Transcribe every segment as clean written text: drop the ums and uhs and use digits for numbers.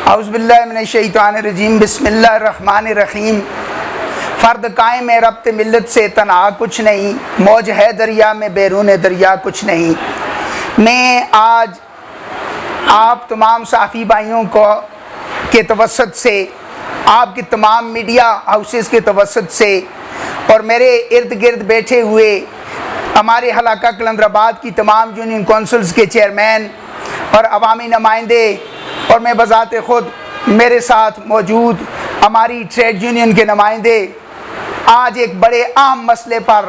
اعوذ باللہ من الشیطان الرجیم، بسم اللہ الرحمن الرحیم۔ فرد قائم ہے ربط ملت سے تنہا کچھ نہیں، موج ہے دریا میں بیرون دریا کچھ نہیں۔ میں آج آپ تمام صحافی بھائیوں کو کے توسط سے، آپ کے تمام میڈیا ہاؤسز کے توسط سے اور میرے ارد گرد بیٹھے ہوئے ہمارے حلقہ کلندرآباد کی تمام یونین کونسلز کے چیئرمین اور عوامی نمائندے اور میں بذات خود میرے ساتھ موجود ہماری ٹریڈ یونین کے نمائندے آج ایک بڑے اہم مسئلے پر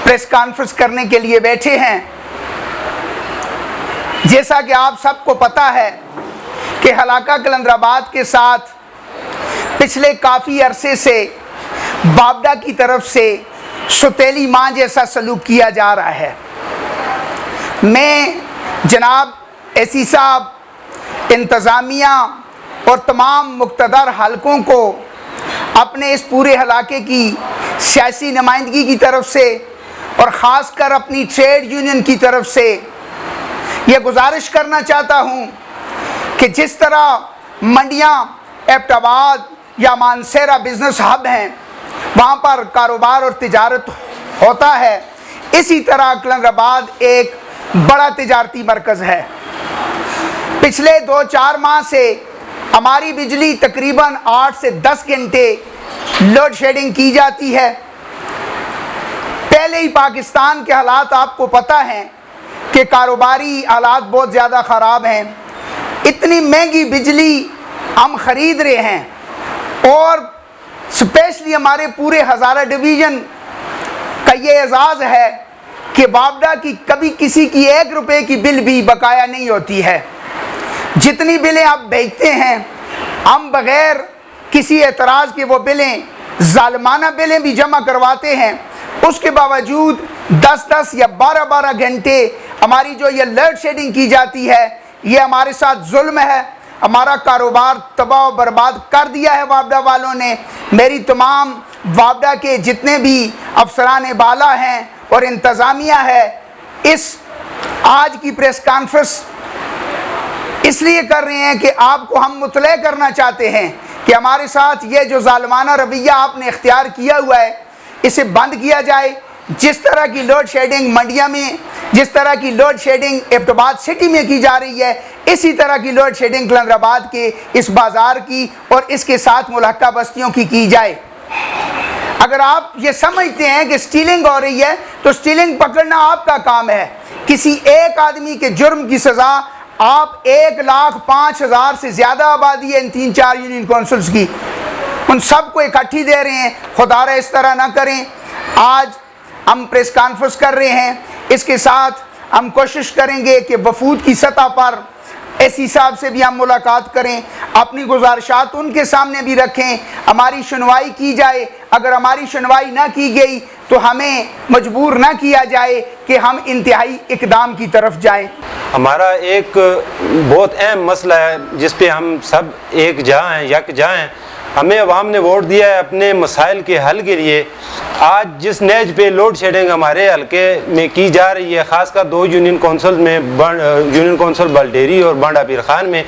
پریس کانفرنس کرنے کے لیے بیٹھے ہیں۔ جیسا کہ آپ سب کو پتہ ہے کہ حلقہ کلندرآباد کے ساتھ پچھلے کافی عرصے سے بابڈا کی طرف سے ستیلی ماں جیسا سلوک کیا جا رہا ہے۔ میں جناب ایسی صاحب، انتظامیہ اور تمام مقتدر حلقوں کو اپنے اس پورے علاقے کی سیاسی نمائندگی کی طرف سے اور خاص کر اپنی ٹریڈ یونین کی طرف سے یہ گزارش کرنا چاہتا ہوں کہ جس طرح منڈیاں ایبٹ آباد یا مانسہرہ بزنس ہب ہیں، وہاں پر کاروبار اور تجارت ہوتا ہے، اسی طرح کلندرآباد ایک بڑا تجارتی مرکز ہے۔ پچھلے 2-4 ماہ سے ہماری بجلی تقریباً 8 سے 10 گھنٹے لوڈ شیڈنگ کی جاتی ہے۔ پہلے ہی پاکستان کے حالات آپ کو پتہ ہیں کہ کاروباری حالات بہت زیادہ خراب ہیں۔ اتنی مہنگی بجلی ہم خرید رہے ہیں اور اسپیشلی ہمارے پورے ہزارہ ڈویژن کا یہ اعزاز ہے کہ بابڈا کی کبھی کسی کی 1 روپے کی بل بھی بقایا نہیں ہوتی ہے۔ جتنی بلیں آپ بھیجتے ہیں ہم بغیر کسی اعتراض کے وہ بلیں، ظالمانہ بلیں بھی جمع کرواتے ہیں، اس کے باوجود 10 یا 12 گھنٹے ہماری جو یہ لوڈ شیڈنگ کی جاتی ہے، یہ ہمارے ساتھ ظلم ہے۔ ہمارا کاروبار تباہ و برباد کر دیا ہے وابڈا والوں نے۔ میری تمام وابڈا کے جتنے بھی افسران بالا ہیں اور انتظامیہ ہے، اس آج کی پریس کانفرنس اس لیے کر رہے ہیں کہ آپ کو ہم مطلع کرنا چاہتے ہیں کہ ہمارے ساتھ یہ جو ظالمانہ رویہ آپ نے اختیار کیا ہوا ہے، اسے بند کیا جائے۔ جس طرح کی لوڈ شیڈنگ منڈیا میں، جس طرح کی لوڈ شیڈنگ ایبٹ آباد سٹی میں کی جا رہی ہے، اسی طرح کی لوڈ شیڈنگ کلندرآباد کے اس بازار کی اور اس کے ساتھ ملحقہ بستیوں کی جائے۔ اگر آپ یہ سمجھتے ہیں کہ سٹیلنگ ہو رہی ہے تو سٹیلنگ پکڑنا آپ کا کام ہے۔ کسی ایک آدمی کے جرم کی سزا آپ 1,05,000 سے زیادہ آبادی ہے ان 3-4 یونین کونسلز کی، ان سب کو اکٹھی دے رہے ہیں۔ خدا را اس طرح نہ کریں۔ آج ہم پریس کانفرنس کر رہے ہیں، اس کے ساتھ ہم کوشش کریں گے کہ وفود کی سطح پر ایسی صاحب سے بھی ہم ملاقات کریں، اپنی گزارشات ان کے سامنے بھی رکھیں، ہماری سنوائی کی جائے۔ اگر ہماری سنوائی نہ کی گئی تو ہمیں مجبور نہ کیا جائے کہ ہم انتہائی اقدام کی طرف جائیں۔ ہمارا ایک بہت اہم مسئلہ ہے جس پہ ہم سب ایک جہاں ہیں، یک جہاں ہیں۔ ہمیں عوام نے ووٹ دیا ہے اپنے مسائل کے حل کے لیے۔ آج جس نیج پہ لوڈ شیڈنگ ہمارے حلقے میں کی جا رہی ہے، خاص کر 2 یونین کونسل میں، یونین کونسل بلڈیری اور بانڈا پیر خان میں،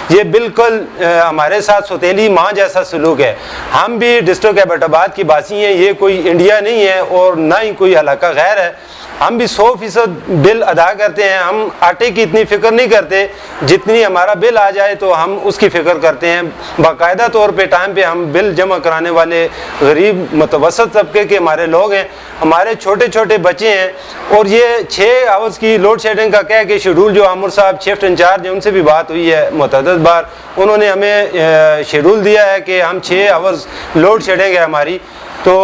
یہ بالکل ہمارے ساتھ ستیلی ماں جیسا سلوک ہے۔ ہم بھی ڈسٹرکٹ ایبٹ آباد کی باسی ہیں، یہ کوئی انڈیا نہیں ہے اور نہ ہی کوئی علاقہ غیر ہے۔ ہم بھی 100% بل ادا کرتے ہیں۔ ہم آٹے کی اتنی فکر نہیں کرتے، جتنی ہمارا بل آ جائے تو ہم اس کی فکر کرتے ہیں۔ باقاعدہ طور پہ ٹائم پہ ہم بل جمع کرانے والے غریب متوسط طبقے کے ہمارے لوگ ہیں، ہمارے چھوٹے چھوٹے بچے ہیں۔ اور یہ 6 آورز کی لوڈ شیڈنگ کا کہہ کے شیڈول جو عامر صاحب شفٹ انچارج ہیں، ان سے بھی بات ہوئی ہے متعدد بار، انہوں نے ہمیں شیڈول دیا ہے کہ ہم 6 آورز لوڈ شیڈنگ ہے ہماری، تو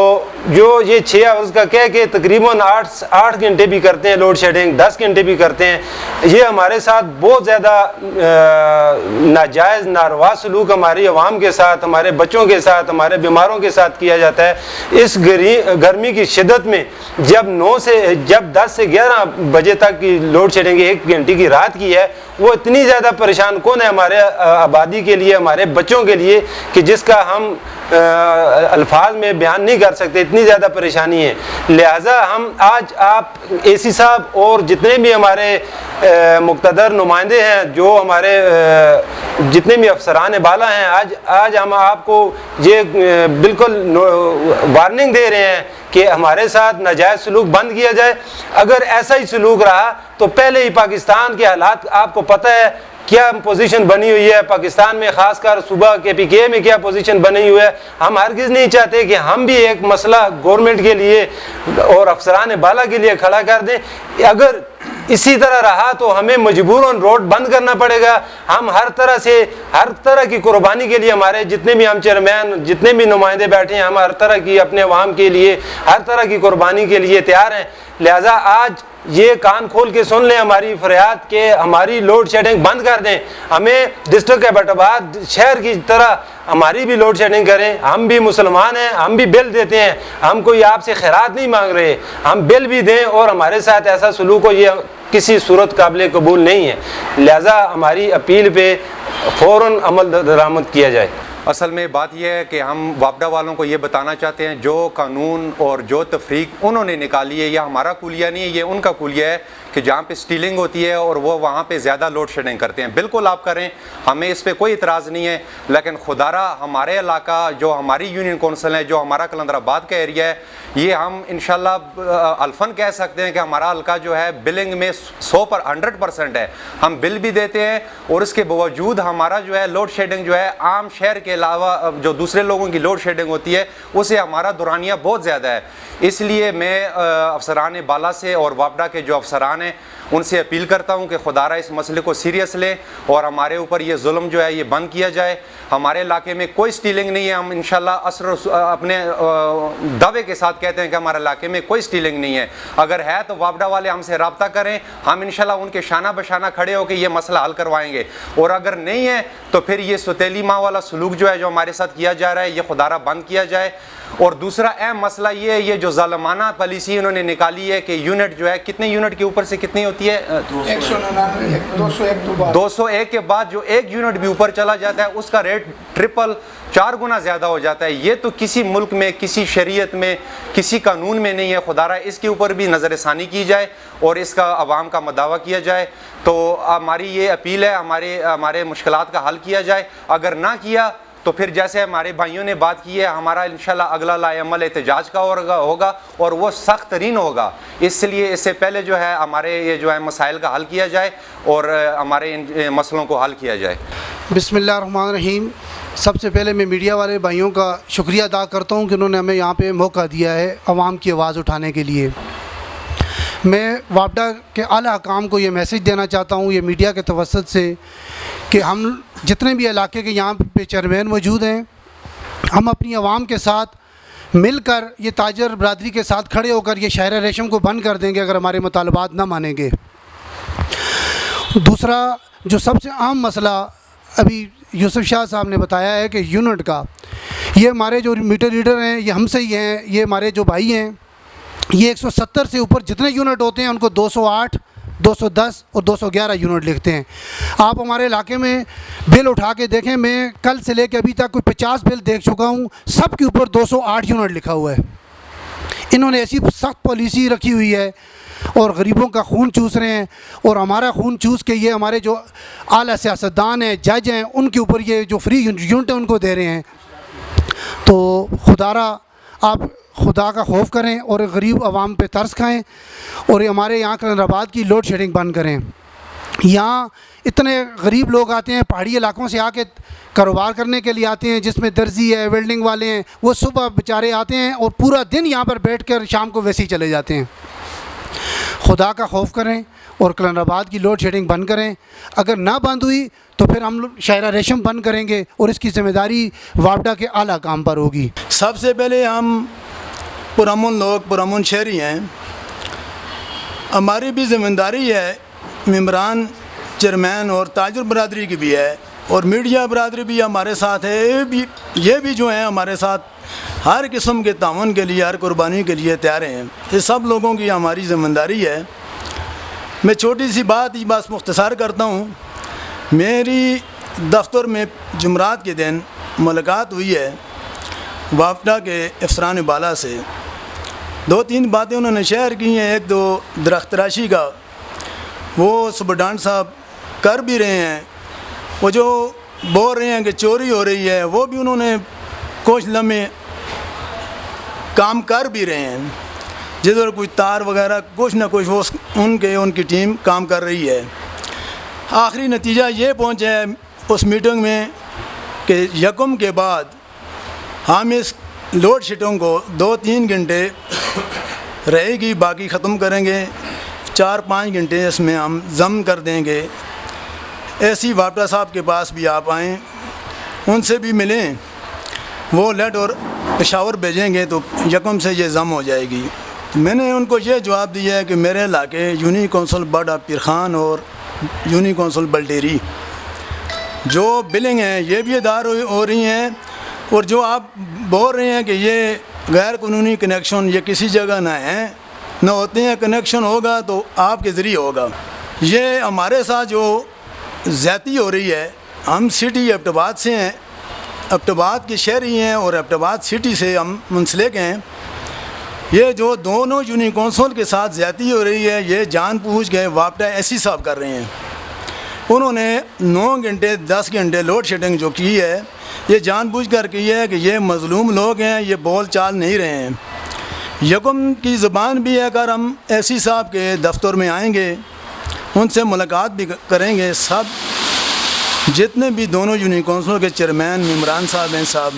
جو یہ 6 آورز کا کہہ کے تقریباً 8 گھنٹے بھی کرتے ہیں لوڈ شیڈنگ، 10 گھنٹے بھی کرتے ہیں۔ یہ ہمارے ساتھ بہت زیادہ ناجائز ناروا سلوک ہماری عوام کے ساتھ، ہمارے بچوں کے ساتھ، ہمارے بیماروں کے ساتھ کیا جاتا ہے۔ اس گرمی کی شدت میں جب 10 سے 11 بجے تک کی لوڈ شیڈنگ 1 گھنٹے کی رات کی ہے، وہ اتنی زیادہ پریشان کون ہے ہمارے آبادی کے لیے، ہمارے بچوں کے لیے، کہ جس کا ہم الفاظ میں بیان نہیں کر سکتے۔ اتنی زیادہ پریشانی ہے. لہٰذا ہم آج آپ اے سی صاحب اور جتنے بھی ہمارے مقتدر نمائندے ہیں, جو ہمارے جتنے بھی افسران بالا ہیں, آج ہم آپ کو یہ بالکل وارننگ دے رہے ہیں کہ ہمارے ساتھ ناجائز سلوک بند کیا جائے. اگر ایسا ہی سلوک رہا تو پہلے ہی پاکستان کے حالات آپ کو پتہ ہے کیا پوزیشن بنی ہوئی ہے پاکستان میں, خاص کر صوبہ کے پی کے میں کیا پوزیشن بنی ہوئی ہے. ہم ہرگز نہیں چاہتے کہ ہم بھی ایک مسئلہ گورنمنٹ کے لیے اور افسران بالا کے لیے کھڑا کر دیں. اگر اسی طرح رہا تو ہمیں مجبوراً روڈ بند کرنا پڑے گا. ہم ہر طرح کی قربانی کے لیے, ہمارے جتنے بھی ہم چیئرمین جتنے بھی نمائندے بیٹھے ہیں, ہم ہر طرح کی اپنے عوام کے لیے ہر طرح کی قربانی کے لیے تیار ہیں. لہٰذا آج یہ کان کھول کے سن لیں ہماری فریاد کہ ہماری لوڈ شیڈنگ بند کر دیں. ہمیں ڈسٹرکٹ ایبٹ آباد شہر کی طرح ہماری بھی لوڈ شیڈنگ کریں. ہم بھی مسلمان ہیں, ہم بھی بل دیتے ہیں, ہم کوئی آپ سے خیرات نہیں مانگ رہے, ہم بل بھی دیں اور ہمارے ساتھ ایسا سلوک ہو یہ کسی صورت قابل قبول نہیں ہے. لہٰذا ہماری اپیل پہ فوراً عمل درآمد کیا جائے. اصل میں بات یہ ہے کہ ہم وابڈا والوں کو یہ بتانا چاہتے ہیں جو قانون اور جو تفریق انہوں نے نکالی ہے یہ ہمارا کلیہ نہیں ہے, یہ ان کا کلیہ ہے کہ جہاں پہ سٹیلنگ ہوتی ہے اور وہ وہاں پہ زیادہ لوڈ شیڈنگ کرتے ہیں. بالکل آپ کریں, ہمیں اس پہ کوئی اعتراض نہیں ہے, لیکن خدارہ ہمارے علاقہ جو ہماری یونین کونسل ہے, جو ہمارا کلندر آباد کا ایریا ہے, یہ ہم انشاءاللہ الفن کہہ سکتے ہیں کہ ہمارا حلقہ جو ہے بلنگ میں 100% ہے. ہم بل بھی دیتے ہیں اور اس کے باوجود ہمارا جو ہے لوڈ شیڈنگ جو ہے عام شہر کے علاوہ جو دوسرے لوگوں کی لوڈ شیڈنگ ہوتی ہے اسے ہمارا دورانیہ بہت زیادہ ہے. اس لیے میں افسران بالا سے اور وابڈا کے جو افسران ہیں ان سے اپیل کرتا ہوں کہ خدارہ اس مسئلے کو سیریس لیں اور ہمارے اوپر یہ ظلم جو ہے یہ بند کیا جائے. ہمارے علاقے میں کوئی سٹیلنگ نہیں ہے, ہم انشاءاللہ اپنے دعوے کے ساتھ کہتے ہیں کہ ہمارے علاقے میں کوئی سٹیلنگ نہیں ہے. اگر ہے تو وابڈا والے ہم سے رابطہ کریں, ہم انشاءاللہ ان کے شانہ بشانہ کھڑے ہو کے یہ مسئلہ حل کروائیں گے. اور اگر نہیں ہے تو پھر یہ ستیلی ماں والا سلوک جو ہے جو ہمارے ساتھ کیا جا رہا ہے یہ خدارہ بند کیا جائے. اور دوسرا اہم مسئلہ یہ ہے, یہ جو ظالمانہ پالیسی انہوں نے نکالی ہے کہ یونٹ جو ہے کتنے یونٹ کے اوپر سے کتنی ہوتی ہے 201 کے بعد جو ایک یونٹ بھی اوپر چلا جاتا ہے اس کا ریٹ 4 گنا زیادہ ہو جاتا ہے. یہ تو کسی ملک میں کسی شریعت میں کسی قانون میں نہیں ہے. خدارہ اس کے اوپر بھی نظر ثانی کی جائے اور اس کا عوام کا مداوع کیا جائے. تو ہماری یہ اپیل ہے ہمارے مشکلات کا حل کیا جائے. اگر نہ کیا تو پھر جیسے ہمارے بھائیوں نے بات کی ہے ہمارا انشاءاللہ اگلا لائحہ عمل احتجاج کا ہوگا اور وہ سخت ترین ہوگا. اس لیے اس سے پہلے جو ہے ہمارے یہ جو ہے مسائل کا حل کیا جائے اور ہمارے ان مسئلوں کو حل کیا جائے. بسم اللہ الرحمن الرحیم. سب سے پہلے میں میڈیا والے بھائیوں کا شکریہ ادا کرتا ہوں کہ انہوں نے ہمیں یہاں پہ موقع دیا ہے عوام کی آواز اٹھانے کے لیے. میں وابڈا کے اعلیٰ حکام کو یہ میسیج دینا چاہتا ہوں یہ میڈیا کے توسط سے کہ ہم جتنے بھی علاقے کے یہاں پہ چیئرمین موجود ہیں ہم اپنی عوام کے ساتھ مل کر یہ تاجر برادری کے ساتھ کھڑے ہو کر یہ شہر ریشم کو بند کر دیں گے اگر ہمارے مطالبات نہ مانیں گے. دوسرا جو سب سے اہم مسئلہ ابھی یوسف شاہ صاحب نے بتایا ہے کہ یونٹ کا, یہ ہمارے جو میٹر ریڈر ہیں یہ ہم سے ہی ہیں, یہ ہمارے جو بھائی ہیں یہ 170 سے اوپر جتنے یونٹ ہوتے ہیں ان کو 208 210 اور 211 یونٹ لکھتے ہیں. آپ ہمارے علاقے میں بل اٹھا کے دیکھیں, میں کل سے لے کے ابھی تک کوئی 50 بل دیکھ چکا ہوں, سب کے اوپر 208 یونٹ لکھا ہوا ہے. انہوں نے ایسی سخت پالیسی رکھی ہوئی ہے اور غریبوں کا خون چوس رہے ہیں اور ہمارا خون چوس کے یہ ہمارے جو اعلیٰ سیاستدان ہیں جج ہیں ان کے اوپر یہ جو فری یونٹ ہیں ان کو دے رہے ہیں. تو خدارہ آپ خدا کا خوف کریں اور غریب عوام پہ ترس کھائیں اور ہمارے یہاں کلندر آباد کی لوڈ شیڈنگ بند کریں. یہاں اتنے غریب لوگ آتے ہیں پہاڑی علاقوں سے آ کے کاروبار کرنے کے لیے آتے ہیں, جس میں درزی ہے ویلڈنگ والے ہیں, وہ صبح بیچارے آتے ہیں اور پورا دن یہاں پر بیٹھ کر شام کو ویسے ہی چلے جاتے ہیں. خدا کا خوف کریں اور کلندر آباد کی لوڈ شیڈنگ بند کریں. اگر نہ بند ہوئی تو پھر ہم شاہراہ ریشم بند کریں گے اور اس کی ذمہ داری وابڈا کے اعلیٰ کام پر ہوگی. سب سے پہلے ہم پرامن لوگ پرامن شہری ہیں, ہماری بھی ذمہ داری ہے, ممبران چیئرمین اور تاجر برادری کی بھی ہے اور میڈیا برادری بھی ہمارے ساتھ ہے. یہ بھی جو ہیں ہمارے ساتھ ہر قسم کے تعاون کے لیے ہر قربانی کے لیے تیار ہیں. یہ سب لوگوں کی ہماری ذمہ داری ہے. میں چھوٹی سی بات یہ بس مختصر کرتا ہوں. میری دفتر میں جمعرات کے دن ملاقات ہوئی ہے وابڈا کے افسران بالا سے 2-3 باتیں انہوں نے شیئر کی ہیں. ایک تو درخت تراشی کا وہ سپرڈانٹ صاحب کر بھی رہے ہیں. وہ جو بول رہے ہیں کہ چوری ہو رہی ہے وہ بھی انہوں نے کچھ لمحے کام کر بھی رہے ہیں. جدھر کوئی تار وغیرہ کچھ نہ کچھ وہ ان کی ٹیم کام کر رہی ہے. آخری نتیجہ یہ پہنچا ہے اس میٹنگ میں کہ یکم کے بعد ہم اس لوڈ شیڈنگ کو 2-3 گھنٹے رہے گی، باقی ختم کریں گے. 4-5 گھنٹے اس میں ہم ضم کر دیں گے. ایسی وابڈا صاحب کے پاس بھی آپ آئیں، ان سے بھی ملیں. وہ لیٹ اور پشاور بھیجیں گے تو یکم سے یہ ضم ہو جائے گی. میں نے ان کو یہ جواب دیا ہے کہ میرے علاقے یونی کونسل باڈا پیر خان اور یونی کونسل بلٹیری جو بلنگ ہیں یہ بھی ادار ہو رہی ہیں، اور جو آپ بول رہے ہیں کہ یہ غیر قانونی کنیکشن یہ کسی جگہ نہ ہیں نہ ہوتے ہیں، کنیکشن ہوگا تو آپ کے ذریعے ہوگا. یہ ہمارے ساتھ جو زیادتی ہو رہی ہے، ہم سٹی ایبٹ آباد سے ہیں، ایبٹ آباد کے شہری ہیں اور ایبٹ آباد سٹی سے ہم منسلک ہیں. یہ جو دونوں یونی کونسل کے ساتھ زیادتی ہو رہی ہے یہ جان بوجھ گئے وابڈا ایسی صاحب کر رہے ہیں. انہوں نے 9 گھنٹے 10 گھنٹے لوڈ شیڈنگ جو کی ہے یہ جان بوجھ کر کی ہے کہ یہ مظلوم لوگ ہیں، یہ بول چال نہیں رہے ہیں. یکم کی زبان بھی ہے، اگر ہم ایسی صاحب کے دفتر میں آئیں گے ان سے ملاقات بھی کریں گے. سب جتنے بھی دونوں یونی کونسلوں کے چیئرمین ممبران صاحب ہیں صاحب،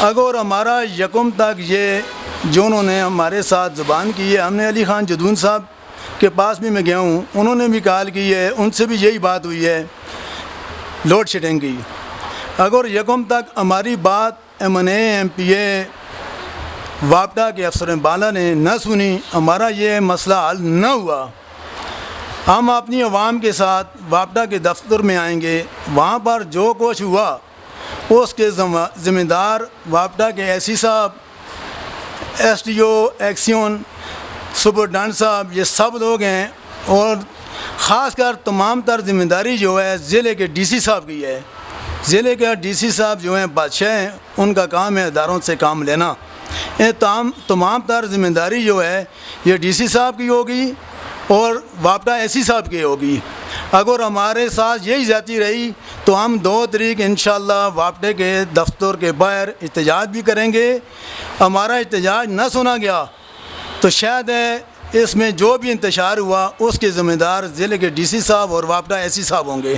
اگر ہمارا یکم تک یہ جو انہوں نے ہمارے ساتھ زبان کی ہے، ہم نے علی خان جدون صاحب کے پاس بھی میں گیا ہوں، انہوں نے بھی کال کی ہے، ان سے بھی یہی بات ہوئی ہے لوڈ شیڈنگ کی. اگر یکم تک ہماری بات MNA MPA وابڈا کے افسر بالا نے نہ سنی، ہمارا یہ مسئلہ حل نہ ہوا، ہم اپنی عوام کے ساتھ وابڈا کے دفتر میں آئیں گے. وہاں پر جو کچھ ہوا اس کے ذمہ دار وابڈا کے ایسی صاحب، SDO ایکسیون، سپرڈنٹ صاحب، یہ سب لوگ ہیں. اور خاص کر تمام تر ذمہ داری جو ہے ضلع کے DC صاحب کی ہے. ضلع کے DC صاحب جو ہیں بادشاہ ہیں، ان کا کام ہے اداروں سے کام لینا. تمام تر ذمہ داری جو ہے یہ DC صاحب کی ہوگی اور وابڈا ایسی صاحب کی ہوگی. اگر ہمارے ساتھ یہی زیادتی رہی تو ہم 2 تاریخ انشاءاللہ وابڈے کے دفتر کے باہر احتجاج بھی کریں گے. ہمارا احتجاج نہ سنا گیا تو شاید اس میں جو بھی انتشار ہوا اس کے ذمہ دار ضلع کے DC صاحب اور وابڈا ایسی صاحب ہوں گے.